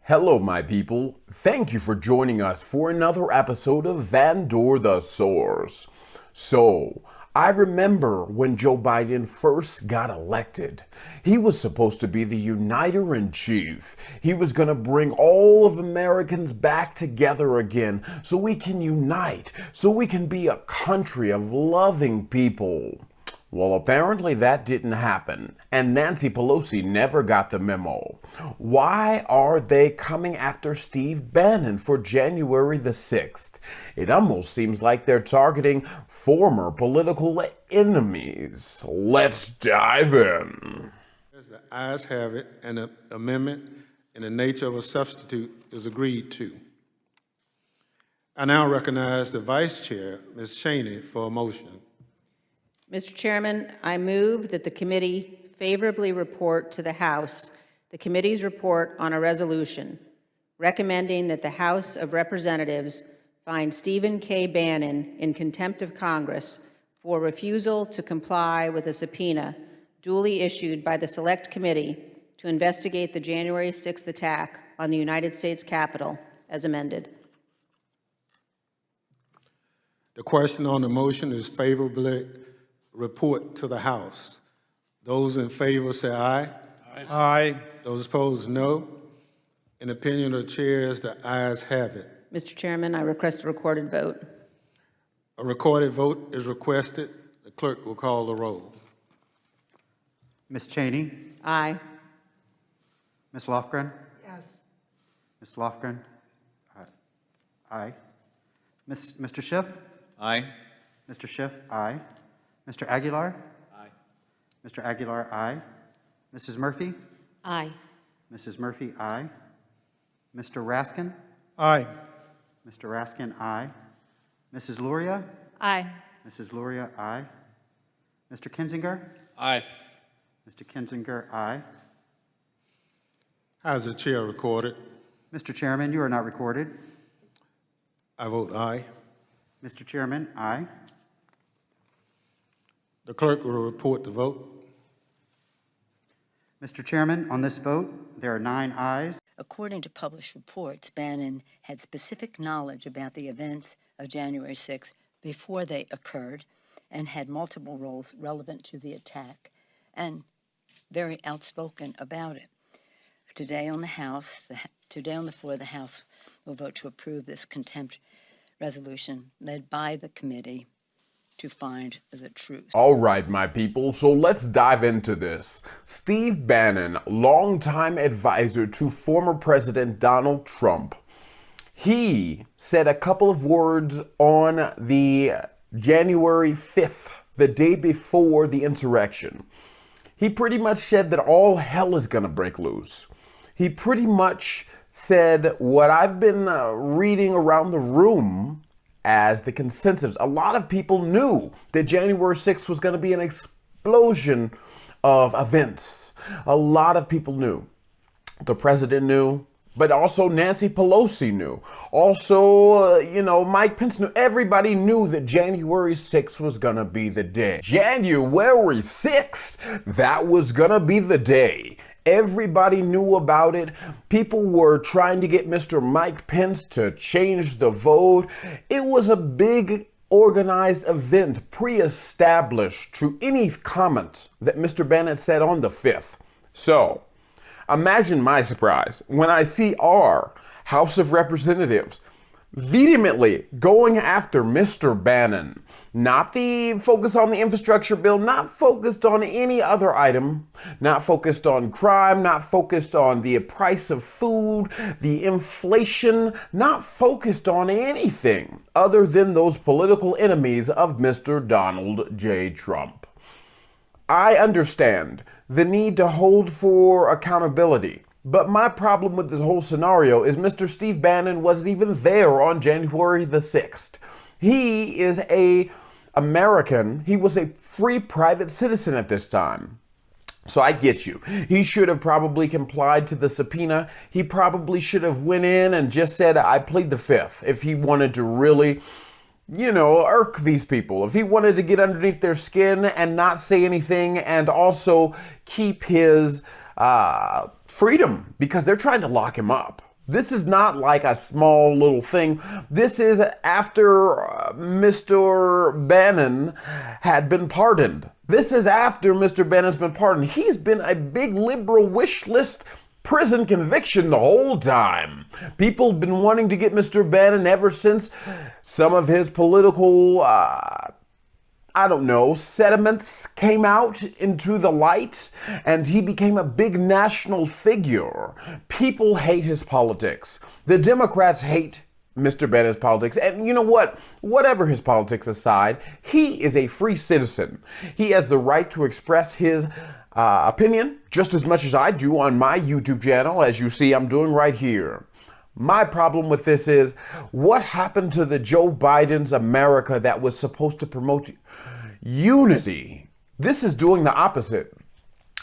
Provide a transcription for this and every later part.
Hello, my people. Thank you for joining us for another episode of Van Door the Source. So, I remember when Joe Biden first got elected. He was supposed to be the uniter-in-chief. He was going to bring all of Americans back together again so we can unite, so we can be a country of loving people. Well, apparently that didn't happen, and Nancy Pelosi never got the memo. Why are they coming after Steve Bannon for January the 6th? It almost seems like they're targeting former political enemies. Let's dive in. As the ayes have it, an amendment in the nature of a substitute is agreed to. I now recognize the Vice Chair, Ms. Cheney, for a motion. Mr. Chairman, I move that the committee favorably report to the House the committee's report on a resolution recommending that the House of Representatives find Stephen K. Bannon in contempt of Congress for refusal to comply with a subpoena duly issued by the Select Committee to investigate the January 6th attack on the United States Capitol as amended. The question on the motion is favorably report to the House. Those in favor say aye. Aye. Aye. Those opposed, no. In opinion of the chairs, the ayes have it. Mr. Chairman, I request a recorded vote. A recorded vote is requested. The clerk will call the roll. Ms. Cheney? Aye. Ms. Lofgren? Yes. Ms. Lofgren? Aye. Mr. Schiff? Aye. Mr. Schiff? Aye. Mr. Aguilar? Aye. Mr. Aguilar? Aye. Mrs. Murphy? Aye. Mrs. Murphy? Aye. Mr. Raskin? Aye. Mr. Raskin? Aye. Mrs. Luria? Aye. Mrs. Luria? Aye. Mr. Kinzinger? Aye. Mr. Kinzinger? Aye. Has the chair recorded? Mr. Chairman, you are not recorded. I vote aye. Mr. Chairman, aye. The clerk will report the vote. Mr. Chairman, on this vote, there are 9 ayes. According to published reports, Bannon had specific knowledge about the events of January 6th before they occurred and had multiple roles relevant to the attack and very outspoken about it. Today on the floor, the House will vote to approve this contempt resolution led by the committee to find the truth. All right, my people, so let's dive into this. Steve Bannon, longtime advisor to former President Donald Trump, he said a couple of words on the January 5th, the day before the insurrection. He pretty much said that all hell is gonna break loose. He pretty much said what I've been reading around the room as the consensus. A lot of people knew that January 6th was going to be an explosion of events. A lot of people knew. The president knew, but also Nancy Pelosi knew. Also, Mike Pence knew. Everybody knew that January 6th was going to be the day. January 6th, that was going to be the day. Everybody knew about it. People were trying to get Mr. Mike Pence to change the vote. It was a big organized event, pre-established to any comment that Mr. Bannon said on the 5th. So, imagine my surprise when I see our House of Representatives vehemently going after Mr. Bannon. Not the focus on the infrastructure bill, not focused on any other item, not focused on crime, not focused on the price of food, the inflation, not focused on anything other than those political enemies of Mr. Donald J. Trump. I understand the need to hold for accountability. But my problem with this whole scenario is Mr. Steve Bannon wasn't even there on January the 6th. He is an American. He was a free private citizen at this time. So I get you. He should have probably complied to the subpoena. He probably should have went in and just said, I plead the 5th, if he wanted to really, irk these people. If he wanted to get underneath their skin and not say anything and also keep his freedom, because they're trying to lock him up. This is not like a small little thing. This is after Mr. Bannon had been pardoned. This is after Mr. Bannon's been pardoned. He's been a big liberal wish list prison conviction the whole time. People have been wanting to get Mr. Bannon ever since some of his political sediments came out into the light and he became a big national figure. People hate his politics. The Democrats hate Mr. Bannon's politics. And you know what? Whatever his politics aside, he is a free citizen. He has the right to express his opinion just as much as I do on my YouTube channel, as you see I'm doing right here. My problem with this is, what happened to the Joe Biden's America that was supposed to promote unity? This is doing the opposite.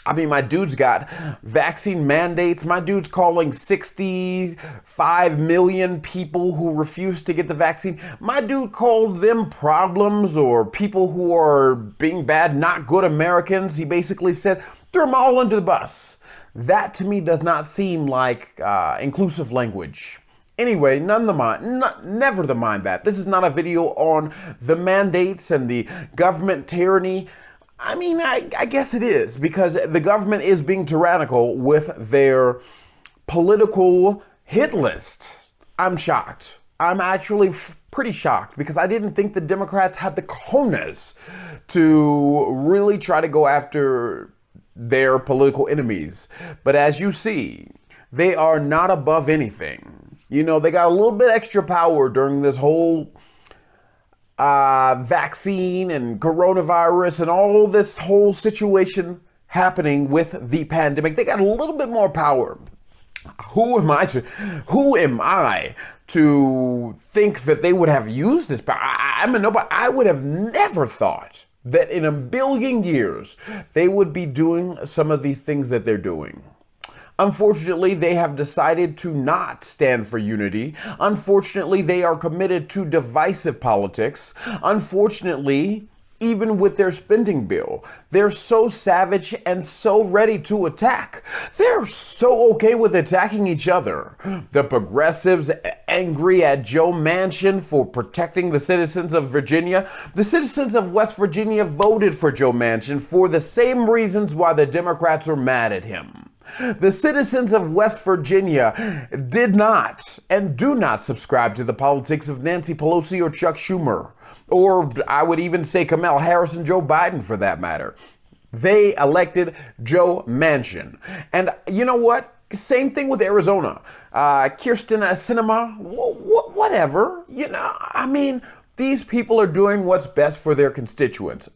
I mean, my dude's got vaccine mandates. My dude's calling 65 million people who refuse to get the vaccine. My dude called them problems or people who are being bad, not good Americans. He basically said, throw them all under the bus. That to me does not seem like inclusive language. Anyway, never mind that. This is not a video on the mandates and the government tyranny. I mean, I guess it is, because the government is being tyrannical with their political hit list. I'm shocked. I'm actually pretty shocked, because I didn't think the Democrats had the cojones to really try to go after their political enemies. But as you see, they are not above anything. You know, they got a little bit extra power during this whole vaccine and coronavirus and all this whole situation happening with the pandemic. They got a little bit more power. Who am I to think that they would have used this power? I'm a nobody. I would have never thought that in a billion years they would be doing some of these things that they're doing. Unfortunately, they have decided to not stand for unity. Unfortunately, they are committed to divisive politics. Unfortunately, even with their spending bill, they're so savage and so ready to attack. They're so okay with attacking each other. The progressives angry at Joe Manchin for protecting the citizens of Virginia. The citizens of West Virginia voted for Joe Manchin for the same reasons why the Democrats are mad at him. The citizens of West Virginia did not and do not subscribe to the politics of Nancy Pelosi or Chuck Schumer, or I would even say Kamala Harris and Joe Biden for that matter. They elected Joe Manchin. And you know what? Same thing with Arizona. Kirsten Sinema, whatever. You know, I mean, these people are doing what's best for their constituents.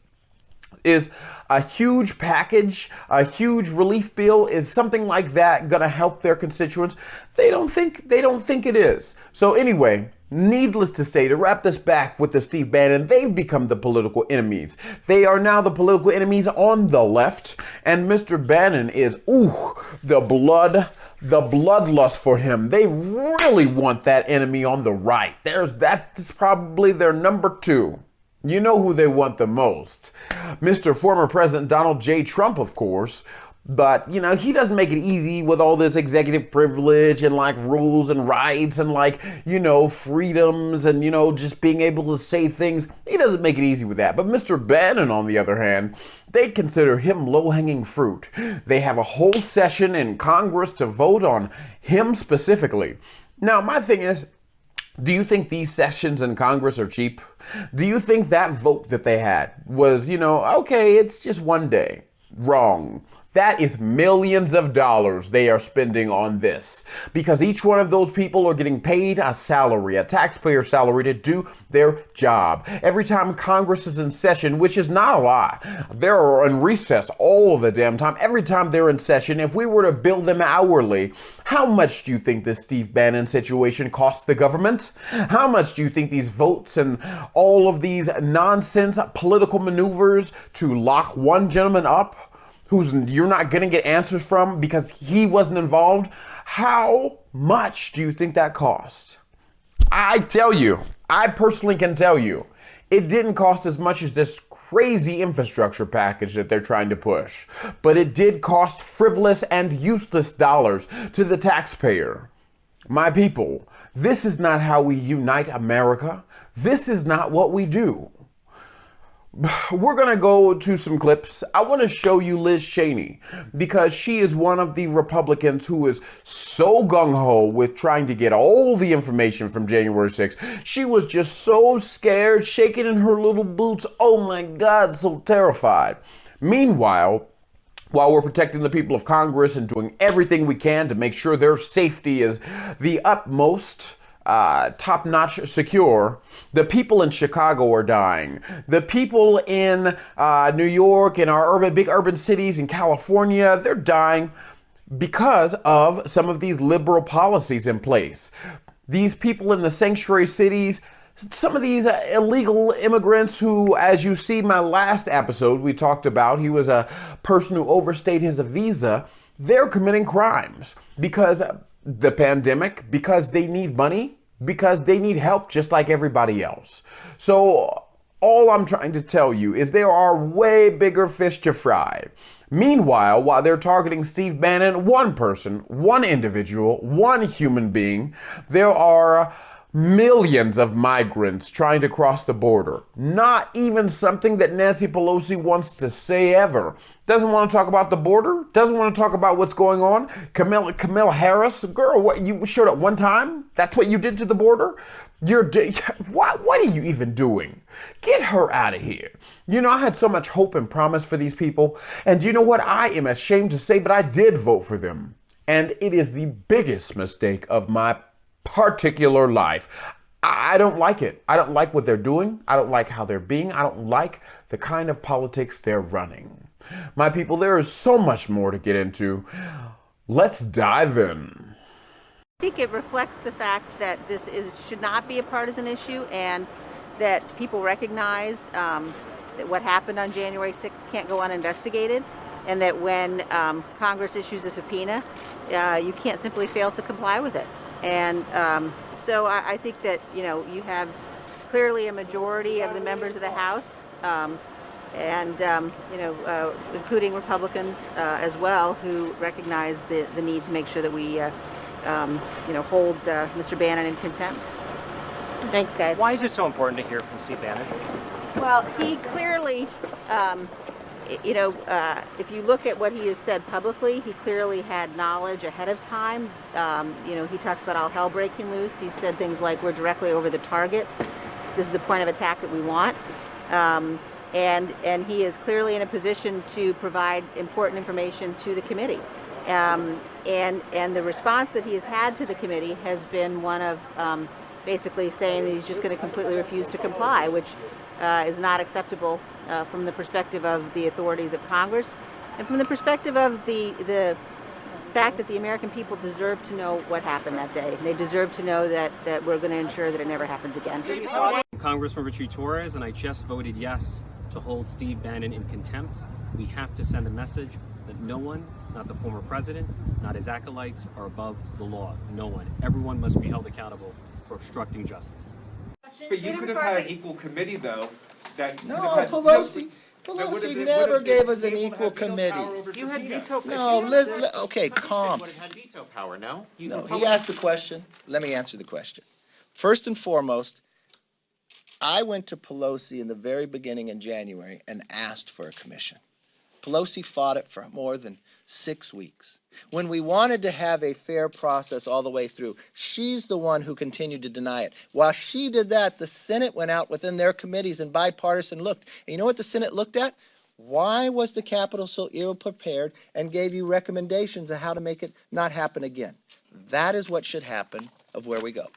Is a huge package, a huge relief bill, is something like that going to help their constituents? They don't think it is. So anyway, needless to say, to wrap this back with the Steve Bannon, they've become the political enemies. They are now the political enemies on the left, and Mr. Bannon is, the bloodlust for him. They really want that enemy on the right. That's probably their number two. You know who they want the most. Mr. former President Donald J. Trump, of course. But, you know, he doesn't make it easy with all this executive privilege and like rules and rights and like, you know, freedoms and, you know, just being able to say things. He doesn't make it easy with that. But Mr. Bannon, on the other hand, they consider him low-hanging fruit. They have a whole session in Congress to vote on him specifically. Now, my thing is, do you think these sessions in Congress are cheap? Do you think that vote that they had was, you know, okay, it's just one day? Wrong. That is millions of dollars they are spending on this, because each one of those people are getting paid a salary, a taxpayer salary, to do their job. Every time Congress is in session, which is not a lot, they're in recess all the damn time. Every time they're in session, if we were to bill them hourly, how much do you think this Steve Bannon situation costs the government? How much do you think these votes and all of these nonsense political maneuvers to lock one gentleman up, who's you're not going to get answers from because he wasn't involved, how much do you think that cost? I personally can tell you, it didn't cost as much as this crazy infrastructure package that they're trying to push, but it did cost frivolous and useless dollars to the taxpayer. My people, this is not how we unite America. This is not what we do. We're going to go to some clips. I want to show you Liz Cheney because she is one of the Republicans who is so gung-ho with trying to get all the information from January 6th. She was just so scared, shaking in her little boots. Oh my God, so terrified. Meanwhile, while we're protecting the people of Congress and doing everything we can to make sure their safety is the utmost top-notch secure, the people in Chicago are dying. The people in New York, in our big urban cities, in California, they're dying because of some of these liberal policies in place. These people in the sanctuary cities, some of these illegal immigrants who, as you see my last episode, we talked about, he was a person who overstayed his visa, they're committing crimes because the pandemic, because they need money, because they need help just like everybody else. So all I'm trying to tell you is there are way bigger fish to fry. Meanwhile, while they're targeting Steve Bannon, one person, one individual, one human being, there are millions of migrants trying to cross the border. Not even something that Nancy Pelosi wants to say ever. Doesn't want to talk about the border. Doesn't want to talk about what's going on. Kamala Harris, girl, what, you showed up one time? That's what you did to the border? What are you even doing? Get her out of here. You know, I had so much hope and promise for these people. And you know what? I am ashamed to say, but I did vote for them. And it is the biggest mistake of my particular life. I don't like it. I don't like what they're doing. I don't like how they're being. I don't like the kind of politics they're running. My people, there is so much more to get into. Let's dive in. I think it reflects the fact that this should not be a partisan issue, and that people recognize that what happened on January 6th can't go uninvestigated, and that when Congress issues a subpoena, you can't simply fail to comply with it. And so I think that, you know, you have clearly a majority of the members of the House, including Republicans as well, who recognize the need to make sure that we, hold Mr. Bannon in contempt. Thanks, guys. Why is it so important to hear from Steve Bannon? Well, he clearly, if you look at what he has said publicly, he clearly had knowledge ahead of time. He talked about all hell breaking loose. He said things like, we're directly over the target. This is a point of attack that we want. And he is clearly in a position to provide important information to the committee. And the response that he has had to the committee has been one of basically saying that he's just going to completely refuse to comply, which is not acceptable from the perspective of the authorities of Congress, and from the perspective of the fact that the American people deserve to know what happened that day. They deserve to know that we're going to ensure that it never happens again. Congressman Richie Torres and I just voted yes to hold Steve Bannon in contempt. We have to send a message that no one, not the former president, not his acolytes, are above the law. No one. Everyone must be held accountable for obstructing justice. But you could have had an equal committee, though. Pelosi never gave us an equal committee. You had veto power. No, okay, calm. Would have had veto power, no? No, he asked the question. Let me answer the question. First and foremost, I went to Pelosi in the very beginning in January and asked for a commission. Pelosi fought it for more than 6 weeks. When we wanted to have a fair process all the way through, she's the one who continued to deny it. While she did that, the Senate went out within their committees and bipartisan looked. And you know what the Senate looked at? Why was the Capitol so ill-prepared, and gave you recommendations of how to make it not happen again. That is what should happen of where we go.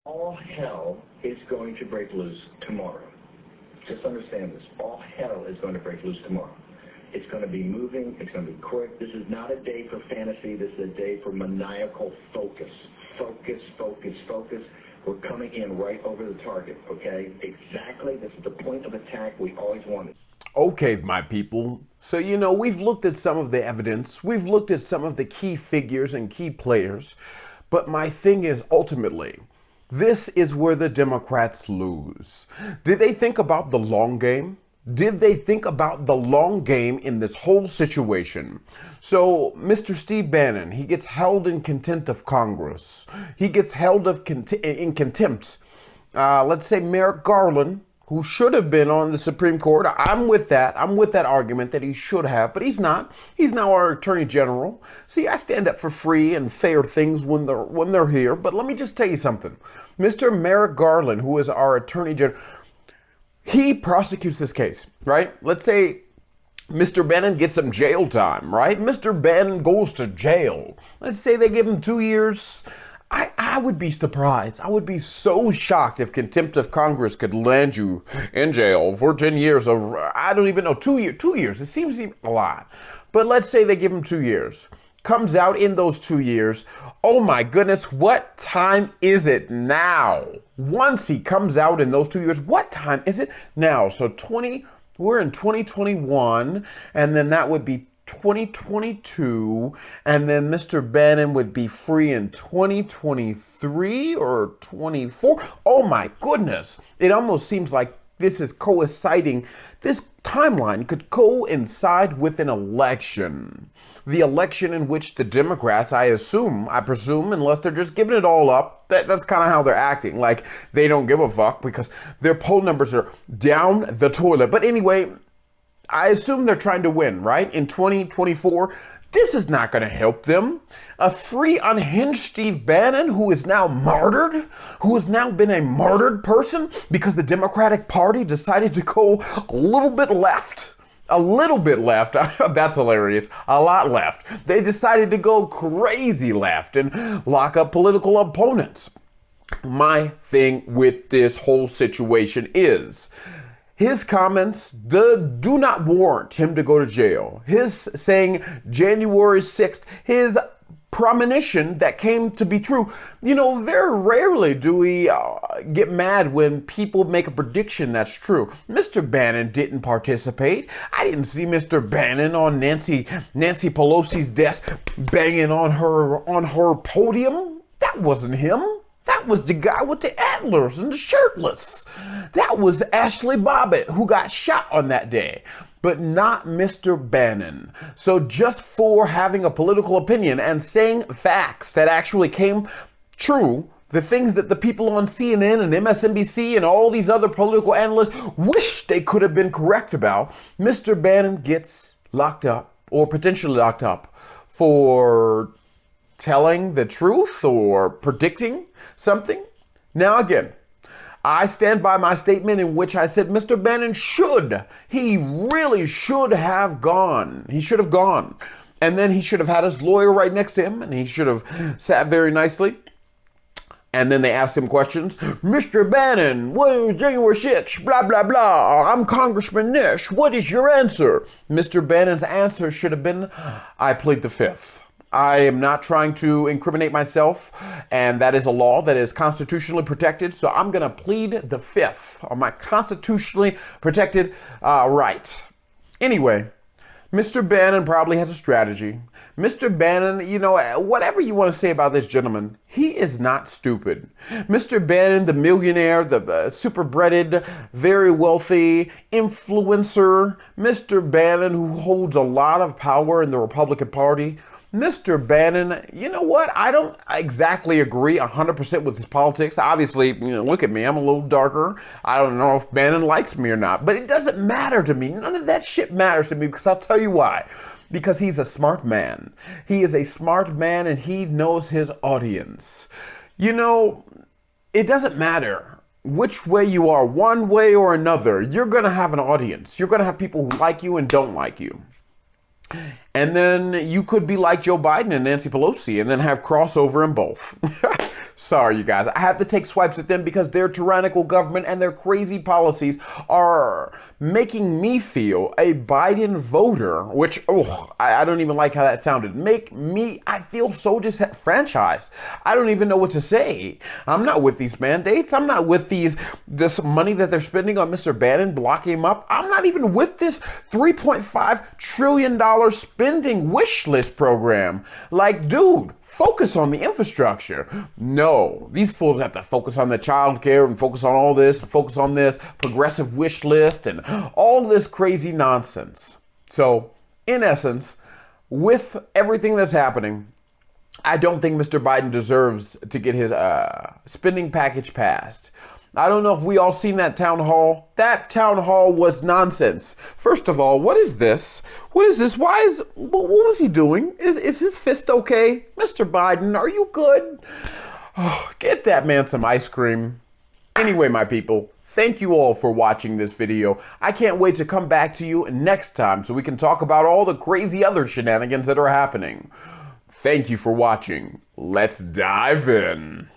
All hell is going to break loose tomorrow. Just understand this. All hell is going to break loose tomorrow. It's going to be moving. It's going to be quick. This is not a day for fantasy. This is a day for maniacal focus. Focus, focus, focus. We're coming in right over the target, okay? Exactly. This is the point of attack we always wanted. Okay, my people. So, we've looked at some of the evidence. We've looked at some of the key figures and key players. But my thing is, ultimately, This is where the Democrats lose. Did they think about the long game? Did they think about the long game in this whole situation? So, Mr. Steve Bannon, he gets held in contempt of Congress. He gets held in contempt. Let's say Merrick Garland, who should have been on the Supreme Court. I'm with that. I'm with that argument that he should have, but he's not. He's now our Attorney General. See, I stand up for free and fair things when they're here, but let me just tell you something. Mr. Merrick Garland, who is our Attorney General, he prosecutes this case, right? Let's say Mr. Bannon gets some jail time, right? Mr. Bannon goes to jail. Let's say they give him 2 years. I would be surprised. I would be so shocked if contempt of Congress could land you in jail for 10 years of, I don't even know, 2 years. 2 years. It seems a lot. But let's say they give him 2 years. Comes out in those 2 years. Oh my goodness, what time is it now? Once he comes out in those 2 years, what time is it now? So we're in 2021, and then that would be 2022, and then Mr. Bannon would be free in 2023 or 24. Oh my goodness. It almost seems like this is coinciding. This timeline could coincide with an election. The election in which the Democrats, I presume, unless they're just giving it all up, that's kind of how they're acting. Like they don't give a fuck because their poll numbers are down the toilet. But anyway, I assume they're trying to win, right? In 2024, this is not going to help them. A free, unhinged Steve Bannon, who is now martyred, who has now been a martyred person because the Democratic Party decided to go a little bit left. A little bit left. That's hilarious. A lot left. They decided to go crazy left and lock up political opponents. My thing with this whole situation is his comments do not warrant him to go to jail. His saying January 6th, his premonition that came to be true. You know, very rarely do we get mad when people make a prediction that's true. Mr. Bannon didn't participate. I didn't see Mr. Bannon on Nancy Pelosi's desk banging on her podium. That wasn't him. That was the guy with the antlers and the shirtless. That was Ashley Bobbitt, who got shot on that day, but not Mr. Bannon. So just for having a political opinion and saying facts that actually came true, the things that the people on CNN and MSNBC and all these other political analysts wish they could have been correct about, Mr. Bannon gets locked up or potentially locked up for telling the truth or predicting something. Now again, I stand by my statement in which I said Mr. Bannon he really should have gone. He should have gone. And then he should have had his lawyer right next to him and he should have sat very nicely. And then they asked him questions. Mr. Bannon, what January 6th, blah, blah, blah. I'm Congressman Nish. What is your answer? Mr. Bannon's answer should have been, I plead the fifth. I am not trying to incriminate myself, and that is a law that is constitutionally protected, so I'm going to plead the fifth on my constitutionally protected right. Anyway, Mr. Bannon probably has a strategy. Mr. Bannon, you know, whatever you want to say about this gentleman, he is not stupid. Mr. Bannon, the millionaire, the super breaded, very wealthy influencer, Mr. Bannon, who holds a lot of power in the Republican Party, Mr. Bannon, you know what? I don't exactly agree 100% with his politics. Obviously, you know, look at me. I'm a little darker. I don't know if Bannon likes me or not, but it doesn't matter to me. None of that shit matters to me because I'll tell you why. Because he's a smart man. He is a smart man and he knows his audience. You know, it doesn't matter which way you are, one way or another. You're going to have an audience. You're going to have people who like you and don't like you. And then you could be like Joe Biden and Nancy Pelosi and then have crossover in both. Sorry, you guys. I have to take swipes at them because their tyrannical government and their crazy policies are making me feel a Biden voter, which, I don't even like how that sounded. I feel so disenfranchised. I don't even know what to say. I'm not with these mandates. I'm not with this money that they're spending on Mr. Bannon, blocking him up. I'm not even with this $3.5 trillion spending spending wish list program. Like, dude, focus on the infrastructure. No, these fools have to focus on the child care and focus on all this, focus on this progressive wish list and all this crazy nonsense. So, in essence, with everything that's happening, I don't think Mr. Biden deserves to get his spending package passed. I don't know if we all seen that town hall. That town hall was nonsense. First of all, what is this? What is this? What was he doing? Is his fist okay? Mr. Biden, are you good? Oh, get that man some ice cream. Anyway, my people, thank you all for watching this video. I can't wait to come back to you next time so we can talk about all the crazy other shenanigans that are happening. Thank you for watching. Let's dive in.